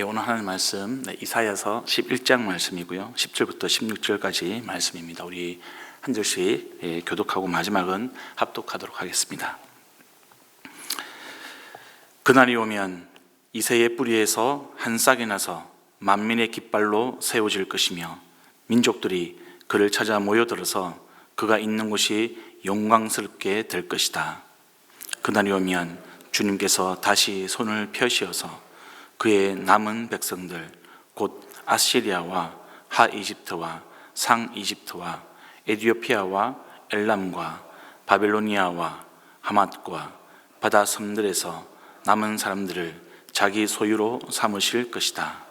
오늘 하는 말씀 이사야서 11장 말씀이고요. 10절부터 16절까지 말씀입니다. 우리 한 절씩 교독하고 마지막은 합독하도록 하겠습니다. 그날이 오면 이새의 뿌리에서 한 싹이 나서 만민의 깃발로 세워질 것이며 민족들이 그를 찾아 모여들어서 그가 있는 곳이 영광스럽게 될 것이다. 그날이 오면 주님께서 다시 손을 펴시어서 그의 남은 백성들 곧 아시리아와 하이집트와 상이집트와 에디오피아와 엘람과 바벨로니아와 하맛과 바다 섬들에서 남은 사람들을 자기 소유로 삼으실 것이다.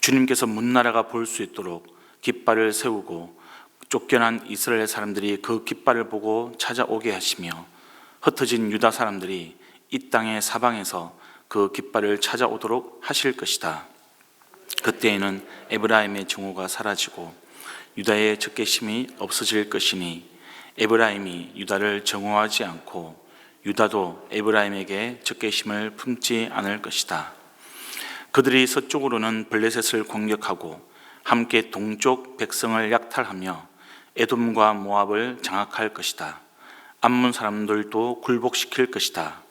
주님께서 문나라가 볼 수 있도록 깃발을 세우고 쫓겨난 이스라엘 사람들이 그 깃발을 보고 찾아오게 하시며 흩어진 유다 사람들이 이 땅의 사방에서 그 깃발을 찾아오도록 하실 것이다. 그때에는 에브라임의 증오가 사라지고 유다의 적개심이 없어질 것이니 에브라임이 유다를 정오하지 않고 유다도 에브라임에게 적개심을 품지 않을 것이다. 그들이 서쪽으로는 블레셋을 공격하고 함께 동쪽 백성을 약탈하며 에돔과 모압을 장악할 것이다. 암몬 사람들도 굴복시킬 것이다.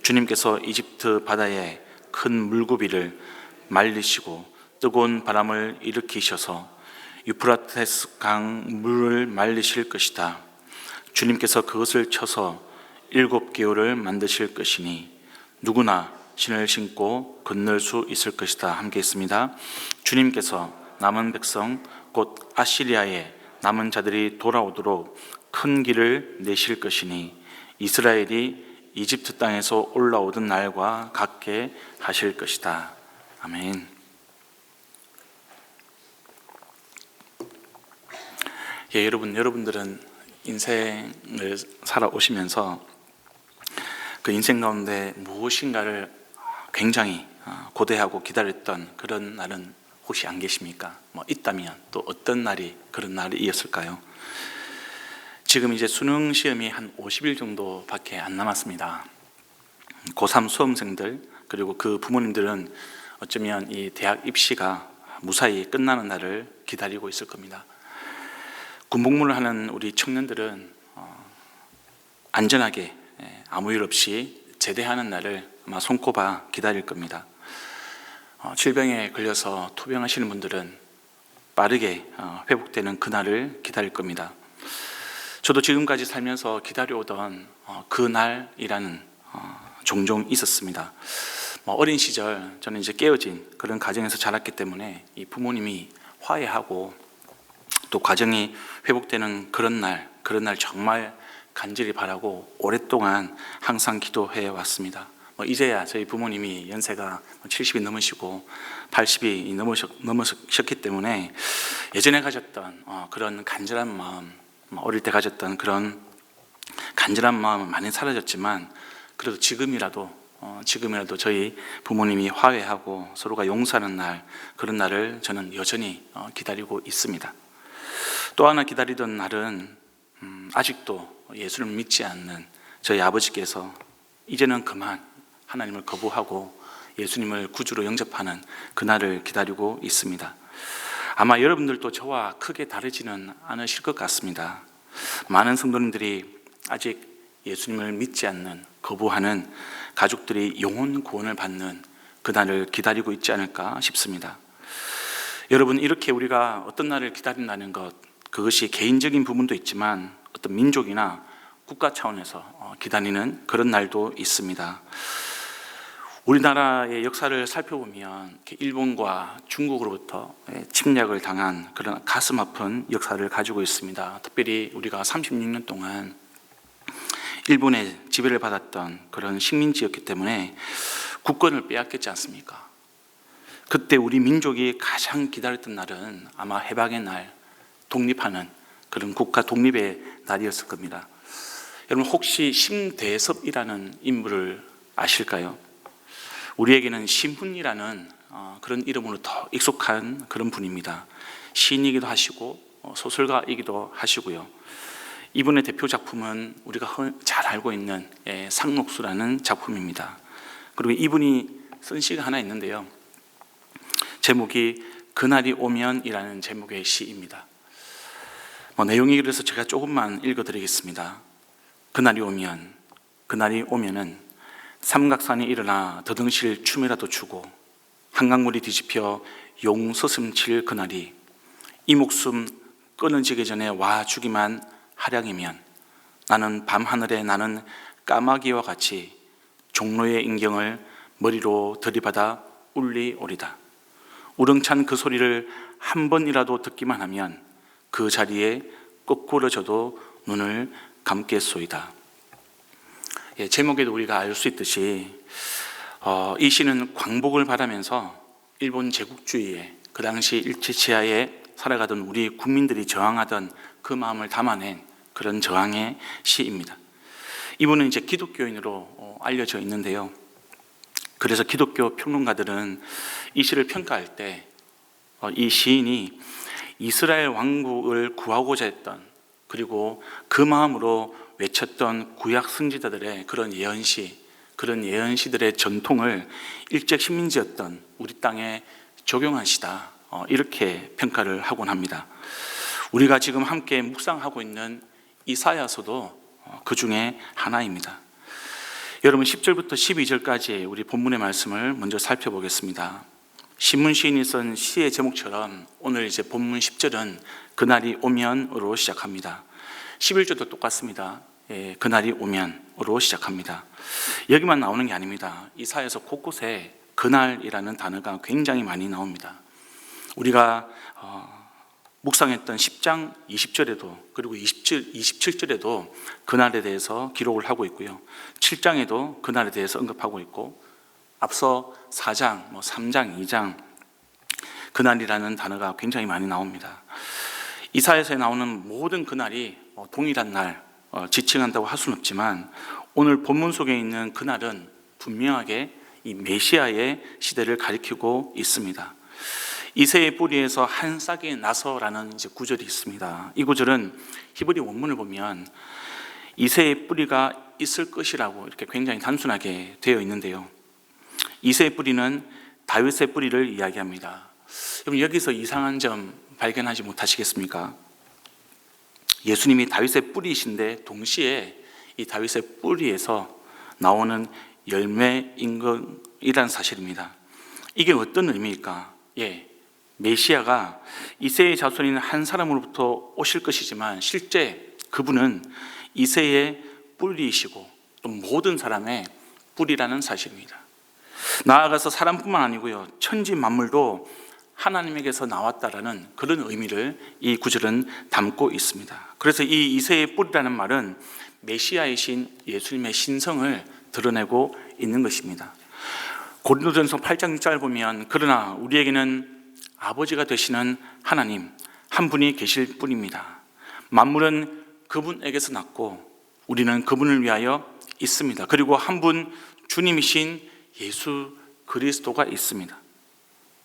주님께서 이집트 바다에 큰 물고기를 말리시고 뜨거운 바람을 일으키셔서 유프라테스 강 물을 말리실 것이다. 주님께서 그것을 쳐서 7개월을 만드실 것이니 누구나 신을 신고 건널 수 있을 것이다. 함께 있습니다. 주님께서 남은 백성 곧 아시리아의 남은 자들이 돌아오도록 큰 길을 내실 것이니 이스라엘이 이집트 땅에서 올라오던 날과 같게 하실 것이다. 아멘. 여러분들은 인생을 살아오시면서 그 인생 가운데 무엇인가를 굉장히 고대하고 기다렸던 그런 날은 혹시 안 계십니까? 있다면 또 어떤 날이 그런 날이었을까요? 지금 이제 수능 시험이 한 50일 정도밖에 안 남았습니다. 고3 수험생들 그리고 그 부모님들은 어쩌면 이 대학 입시가 무사히 끝나는 날을 기다리고 있을 겁니다. 군복무를 하는 우리 청년들은 안전하게 아무 일 없이 제대하는 날을 아마 손꼽아 기다릴 겁니다. 질병에 걸려서 투병하시는 분들은 빠르게 회복되는 그날을 기다릴 겁니다. 저도 지금까지 살면서 기다려오던 그 날이라는 종종 있었습니다. 어린 시절 저는 이제 깨어진 그런 가정에서 자랐기 때문에 이 부모님이 화해하고 또 가정이 회복되는 그런 날 정말 간절히 바라고 오랫동안 항상 기도해 왔습니다. 이제야 저희 부모님이 연세가 70이 넘으시고 80이 넘으셨기 때문에 예전에 가졌던 그런 간절한 마음, 어릴 때 가졌던 그런 간절한 마음은 많이 사라졌지만 그래도 지금이라도 저희 부모님이 화해하고 서로가 용서하는 날, 그런 날을 저는 여전히 기다리고 있습니다. 또 하나 기다리던 날은 아직도 예수를 믿지 않는 저희 아버지께서 이제는 그만 하나님을 거부하고 예수님을 구주로 영접하는 그날을 기다리고 있습니다. 아마 여러분들도 저와 크게 다르지는 않으실 것 같습니다. 많은 성도님들이 아직 예수님을 믿지 않는, 거부하는 가족들이 영혼 구원을 받는 그날을 기다리고 있지 않을까 싶습니다. 여러분, 이렇게 우리가 어떤 날을 기다린다는 것, 그것이 개인적인 부분도 있지만 어떤 민족이나 국가 차원에서 기다리는 그런 날도 있습니다. 우리나라의 역사를 살펴보면 일본과 중국으로부터 침략을 당한 그런 가슴 아픈 역사를 가지고 있습니다. 특별히 우리가 36년 동안 일본의 지배를 받았던 그런 식민지였기 때문에 국권을 빼앗겼지 않습니까? 그때 우리 민족이 가장 기다렸던 날은 아마 해방의 날, 독립하는 그런 국가 독립의 날이었을 겁니다. 여러분, 혹시 심대섭이라는 인물을 아실까요? 우리에게는 심훈이라는 그런 이름으로 더 익숙한 그런 분입니다. 시인이기도 하시고 소설가이기도 하시고요. 이분의 대표 작품은 우리가 잘 알고 있는 상록수라는 작품입니다. 그리고 이분이 쓴 시가 하나 있는데요. 제목이 그날이 오면이라는 제목의 시입니다. 내용이 그래서 제가 조금만 읽어드리겠습니다. 그날이 오면은 삼각산이 일어나 더등실 춤이라도 추고 한강물이 뒤집혀 용서슴칠 그날이 이 목숨 끊어지기 전에 와주기만 하량이면 나는 밤하늘에 나는 까마귀와 같이 종로의 인경을 머리로 들이받아 울리오리다. 우렁찬 그 소리를 한 번이라도 듣기만 하면 그 자리에 거꾸러져도 눈을 감겠소이다. 제목에도 우리가 알 수 있듯이 이 시는 광복을 바라면서 일본 제국주의에 그 당시 일제치하에 살아가던 우리 국민들이 저항하던 그 마음을 담아낸 그런 저항의 시입니다. 이분은 이제 기독교인으로 알려져 있는데요. 그래서 기독교 평론가들은 이 시를 평가할 때 이 시인이 이스라엘 왕국을 구하고자 했던, 그리고 그 마음으로 외쳤던 구약 선지자들의 그런 예언시들의 전통을 일제 식민지였던 우리 땅에 적용한 시다, 이렇게 평가를 하곤 합니다. 우리가 지금 함께 묵상하고 있는 이사야서도 그 중에 하나입니다. 여러분 10절부터 12절까지 우리 본문의 말씀을 먼저 살펴보겠습니다. 신문 시인이 쓴 시의 제목처럼 오늘 이제 본문 10절은 그날이 오면으로 시작합니다. 11절도 똑같습니다. 그날이 오면으로 시작합니다. 여기만 나오는 게 아닙니다. 이사야서 곳곳에 그날이라는 단어가 굉장히 많이 나옵니다. 우리가 묵상했던 10장 20절에도 그리고 27절에도 그날에 대해서 기록을 하고 있고요. 7장에도 그날에 대해서 언급하고 있고, 앞서 4장, 3장, 2장 그날이라는 단어가 굉장히 많이 나옵니다. 이사야서에 나오는 모든 그날이 동일한 날 지칭한다고 할 수는 없지만, 오늘 본문 속에 있는 그날은 분명하게 이 메시아의 시대를 가리키고 있습니다. 이새의 뿌리에서 한 싹이 나서라는 이제 구절이 있습니다. 이 구절은 히브리 원문을 보면 이새의 뿌리가 있을 것이라고 이렇게 굉장히 단순하게 되어 있는데요. 이새의 뿌리는 다윗의 뿌리를 이야기합니다. 여러분 여기서 이상한 점 발견하지 못하시겠습니까? 예수님이 다윗의 뿌리이신데 동시에 이 다윗의 뿌리에서 나오는 열매인 것이라는 사실입니다. 이게 어떤 의미일까? 메시아가 이새의 자손인 한 사람으로부터 오실 것이지만 실제 그분은 이새의 뿌리이시고 또 모든 사람의 뿌리라는 사실입니다. 나아가서 사람뿐만 아니고요, 천지 만물도 하나님에게서 나왔다라는 그런 의미를 이 구절은 담고 있습니다. 그래서 이 이새의 뿌리라는 말은 메시아이신 예수님의 신성을 드러내고 있는 것입니다. 고린도전서 8장 6절 보면 그러나 우리에게는 아버지가 되시는 하나님 한 분이 계실 뿐입니다. 만물은 그분에게서 났고 우리는 그분을 위하여 있습니다. 그리고 한 분 주님이신 예수 그리스도가 있습니다.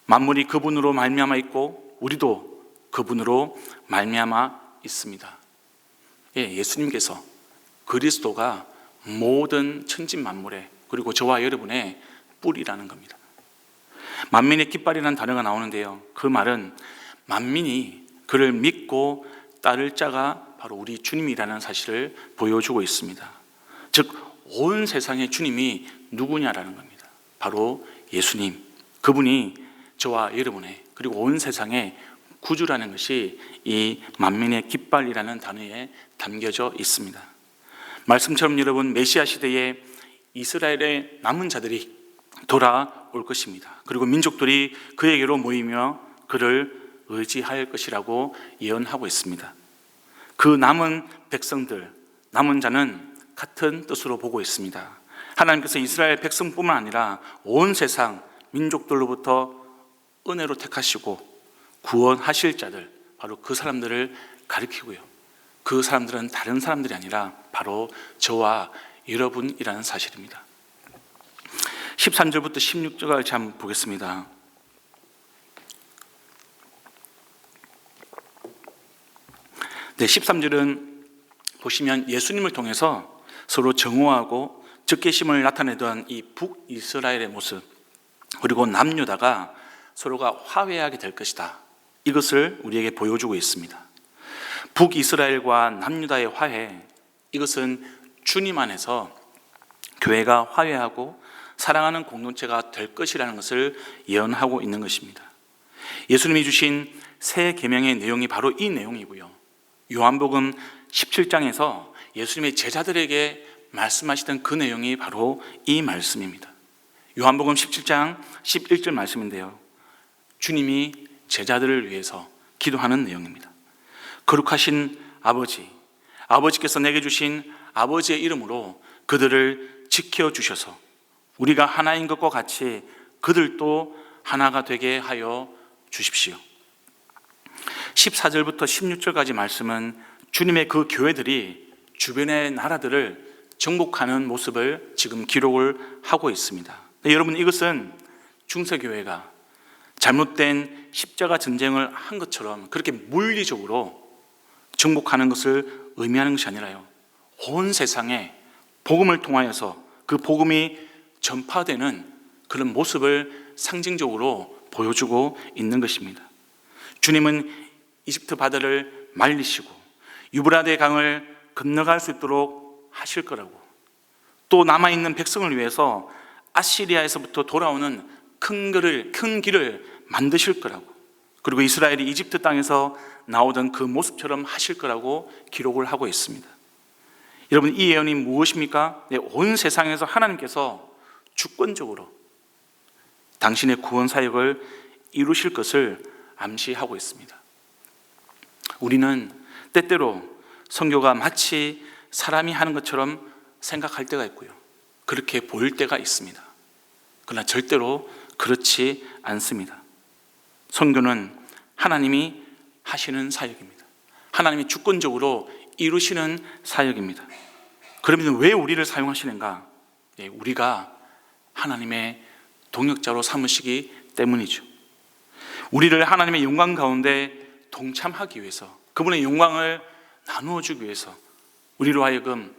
만물이 그분으로 말미암아 있고 우리도 그분으로 말미암아 있습니다. 예수님께서, 그리스도가 모든 천지 만물의, 그리고 저와 여러분의 뿌리라는 겁니다. 만민의 깃발이라는 단어가 나오는데요, 그 말은 만민이 그를 믿고 따를 자가 바로 우리 주님이라는 사실을 보여주고 있습니다. 즉 온 세상의 주님이 누구냐라는 겁니다. 바로 예수님, 그분이 저와 여러분의, 그리고 온 세상의 구주라는 것이 이 만민의 깃발이라는 단어에 담겨져 있습니다. 말씀처럼 여러분, 메시아 시대에 이스라엘의 남은 자들이 돌아올 것입니다. 그리고 민족들이 그에게로 모이며 그를 의지할 것이라고 예언하고 있습니다. 그 남은 백성들, 남은 자는 같은 뜻으로 보고 있습니다. 하나님께서 이스라엘 백성뿐만 아니라 온 세상 민족들로부터 은혜로 택하시고 구원하실 자들, 바로 그 사람들을 가리키고요, 그 사람들은 다른 사람들이 아니라 바로 저와 여러분이라는 사실입니다. 13절부터 16절까지 한번 보겠습니다. 네, 13절은 보시면 예수님을 통해서 서로 정오하고 적개심을 나타내던 이 북이스라엘의 모습, 그리고 남유다가 서로가 화해하게 될 것이다. 이것을 우리에게 보여주고 있습니다. 북이스라엘과 남유다의 화해, 이것은 주님 안에서 교회가 화해하고 사랑하는 공동체가 될 것이라는 것을 예언하고 있는 것입니다. 예수님이 주신 새 계명의 내용이 바로 이 내용이고요. 요한복음 17장에서 예수님의 제자들에게 말씀하시던 그 내용이 바로 이 말씀입니다. 요한복음 17장 11절 말씀인데요. 주님이 제자들을 위해서 기도하는 내용입니다. 거룩하신 아버지, 아버지께서 내게 주신 아버지의 이름으로 그들을 지켜주셔서 우리가 하나인 것과 같이 그들도 하나가 되게 하여 주십시오. 14절부터 16절까지 말씀은 주님의 그 교회들이 주변의 나라들을 정복하는 모습을 지금 기록을 하고 있습니다. 여러분, 이것은 중세교회가 잘못된 십자가 전쟁을 한 것처럼 그렇게 물리적으로 정복하는 것을 의미하는 것이 아니라요, 온 세상에 복음을 통하여서 그 복음이 전파되는 그런 모습을 상징적으로 보여주고 있는 것입니다. 주님은 이집트 바다를 말리시고 유브라데 강을 건너갈 수 있도록 하실 거라고, 또 남아있는 백성을 위해서 아시리아에서부터 돌아오는 큰 길을 만드실 거라고, 그리고 이스라엘이 이집트 땅에서 나오던 그 모습처럼 하실 거라고 기록을 하고 있습니다. 여러분, 이 예언이 무엇입니까? 온 세상에서 하나님께서 주권적으로 당신의 구원 사역을 이루실 것을 암시하고 있습니다. 우리는 때때로 선교가 마치 사람이 하는 것처럼 생각할 때가 있고요, 그렇게 보일 때가 있습니다. 그러나 절대로 그렇지 않습니다. 선교는 하나님이 하시는 사역입니다. 하나님이 주권적으로 이루시는 사역입니다. 그러면 왜 우리를 사용하시는가? 우리가 하나님의 동역자로 삼으시기 때문이죠. 우리를 하나님의 영광 가운데 동참하기 위해서, 그분의 영광을 나누어 주기 위해서, 우리로 하여금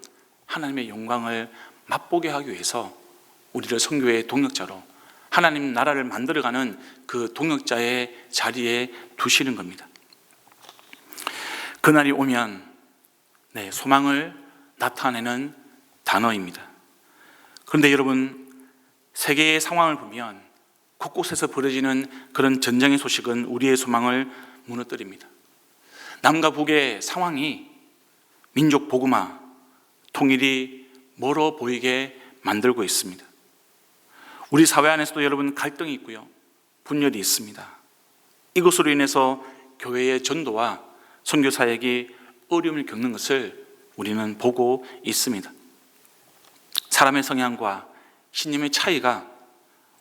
하나님의 영광을 맛보게 하기 위해서 우리를 선교의 동역자로 하나님 나라를 만들어가는 그 동역자의 자리에 두시는 겁니다. 그날이 오면 소망을 나타내는 단어입니다. 그런데 여러분, 세계의 상황을 보면 곳곳에서 벌어지는 그런 전쟁의 소식은 우리의 소망을 무너뜨립니다. 남과 북의 상황이 민족 복음화, 통일이 멀어 보이게 만들고 있습니다. 우리 사회 안에서도 여러분, 갈등이 있고요, 분열이 있습니다. 이것으로 인해서 교회의 전도와 선교 사역이 어려움을 겪는 것을 우리는 보고 있습니다. 사람의 성향과 신념의 차이가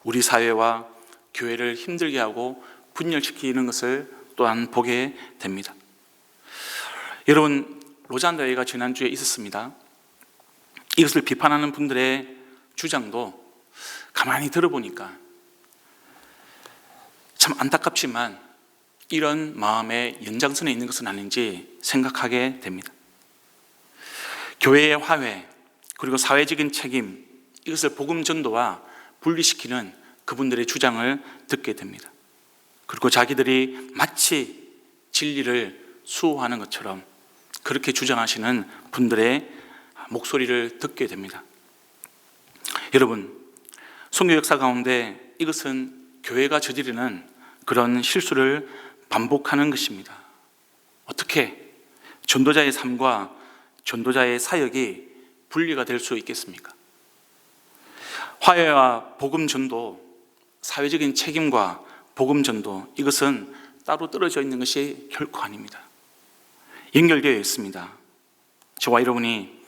우리 사회와 교회를 힘들게 하고 분열시키는 것을 또한 보게 됩니다. 여러분, 로잔 대회가 지난주에 있었습니다. 이것을 비판하는 분들의 주장도 가만히 들어보니까 참 안타깝지만 이런 마음의 연장선에 있는 것은 아닌지 생각하게 됩니다. 교회의 화해, 그리고 사회적인 책임, 이것을 복음 전도와 분리시키는 그분들의 주장을 듣게 됩니다. 그리고 자기들이 마치 진리를 수호하는 것처럼 그렇게 주장하시는 분들의 목소리를 듣게 됩니다. 여러분, 선교 역사 가운데 이것은 교회가 저지르는 그런 실수를 반복하는 것입니다. 어떻게 전도자의 삶과 전도자의 사역이 분리가 될 수 있겠습니까? 화해와 복음 전도, 사회적인 책임과 복음 전도, 이것은 따로 떨어져 있는 것이 결코 아닙니다. 연결되어 있습니다. 저와 여러분이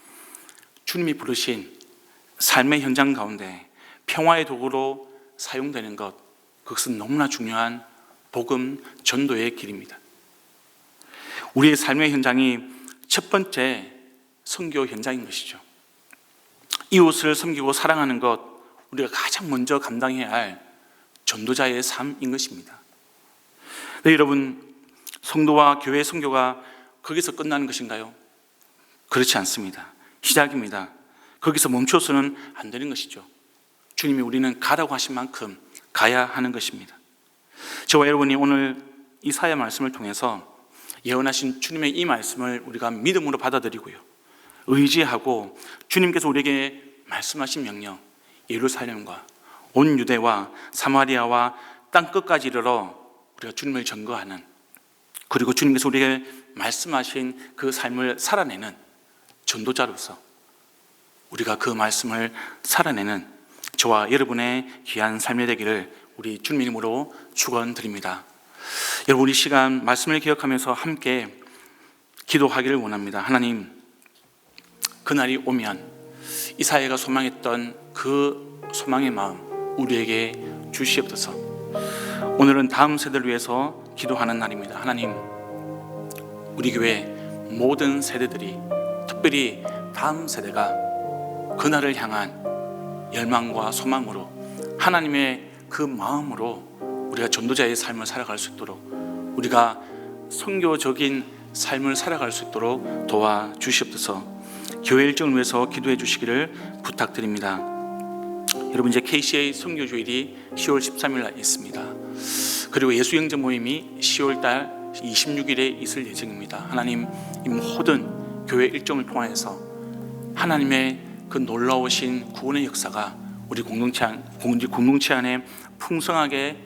주님이 부르신 삶의 현장 가운데 평화의 도구로 사용되는 것, 그것은 너무나 중요한 복음 전도의 길입니다. 우리의 삶의 현장이 첫 번째 선교 현장인 것이죠. 이웃을 섬기고 사랑하는 것, 우리가 가장 먼저 감당해야 할 전도자의 삶인 것입니다. 네, 여러분, 성도와 교회 선교가 거기서 끝나는 것인가요? 그렇지 않습니다. 시작입니다. 거기서 멈춰서는 안 되는 것이죠. 주님이 우리는 가라고 하신 만큼 가야 하는 것입니다. 저와 여러분이 오늘 이사야 말씀을 통해서 예언하신 주님의 이 말씀을 우리가 믿음으로 받아들이고요, 의지하고 주님께서 우리에게 말씀하신 명령, 예루살렘과 온 유대와 사마리아와 땅끝까지 이르러 우리가 주님을 증거하는, 그리고 주님께서 우리에게 말씀하신 그 삶을 살아내는 전도자로서 우리가 그 말씀을 살아내는 저와 여러분의 귀한 삶이 되기를 우리 주님 이름으로 축원드립니다. 여러분, 이 시간 말씀을 기억하면서 함께 기도하기를 원합니다. 하나님, 그날이 오면 이사야가 소망했던 그 소망의 마음 우리에게 주시옵소서. 오늘은 다음 세대를 위해서 기도하는 날입니다. 하나님, 우리 교회 모든 세대들이, 특별히 다음 세대가 그날을 향한 열망과 소망으로, 하나님의 그 마음으로 우리가 전도자의 삶을 살아갈 수 있도록, 우리가 선교적인 삶을 살아갈 수 있도록 도와주시옵소서. 교회 일정을 위해서 기도해 주시기를 부탁드립니다. 여러분, 이제 KCA 선교주일이 10월 13일 날 있습니다. 그리고 예수영접 모임이 10월 달 26일에 있을 예정입니다. 하나님, 이 모든 교회 일정을 통하여서 하나님의 그 놀라우신 구원의 역사가 우리 공동체 안에 풍성하게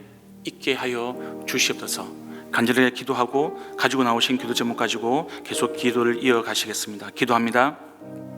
있게 하여 주시옵소서. 간절하게 기도하고 가지고 나오신 기도 제목 가지고 계속 기도를 이어가시겠습니다. 기도합니다.